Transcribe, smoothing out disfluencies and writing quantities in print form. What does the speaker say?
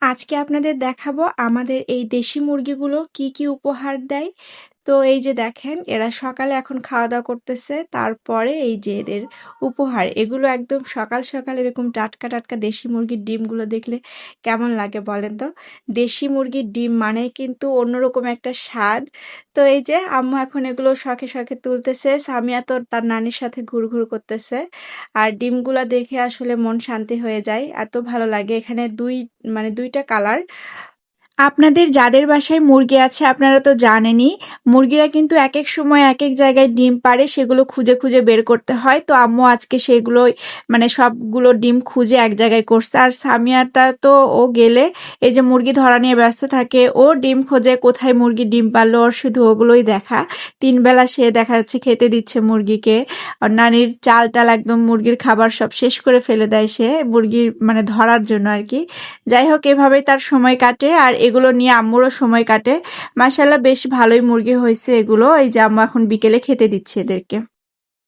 আজকে আপনাদের দেখাবো আমাদের এই দেশি মুরগিগুলো কি কি উপহার দেয়। তো এই যে দেখেন এরা সকালে এখন খাওয়া দাওয়া করতেছে, তারপরে এই যে এদের উপহার এগুলো একদম সকাল সকাল এরকম টাটকা টাটকা দেশি মুরগির ডিমগুলো দেখলে কেমন লাগে বলেন তো। দেশি মুরগির ডিম মানে কিন্তু অন্যরকম একটা স্বাদ। তো এই যে আম্মু এখন এগুলো শখে শখে তুলতেছে, সামিয়া তো তার নানির সাথে ঘুরঘুর করতেছে। আর ডিমগুলা দেখে আসলে মন শান্তি হয়ে যায়, এত ভালো লাগে। এখানে দুইটা কালার। আপনাদের যাদের বাসায় মুরগি আছে আপনারা তো জানেনই, মুরগিরা কিন্তু একেক সময় একেক জায়গায় ডিম পাড়ে, সেগুলো খুঁজে খুঁজে বের করতে হয়। তো আম্মু আজকে সেগুলোই সবগুলো ডিম খুঁজে এক জায়গায় করছে। আর সামিয়াটা তো ও গেলে এই যে মুরগি ধরা নিয়ে ব্যস্ত থাকে, ও ডিম খোঁজে কোথায় মুরগি ডিম পারলো, ওর শুধু ওগুলোই দেখা। 3 বেলা সে দেখা যাচ্ছে খেতে দিচ্ছে মুরগিকে। আর নানির চাল টাল একদম মুরগির খাবার সব শেষ করে ফেলে দেয় সে মুরগির ধরার জন্য আর কি। যাই হোক, এভাবেই তার সময় কাটে আর এগুলো নিয়ে আম্মুরও সময় কাটে। মাশাআল্লাহ বেশ ভালোই মুরগি হয়েছে এগুলো। এই যে আম্মু এখন বিকেলে খেতে দিচ্ছে এদেরকে।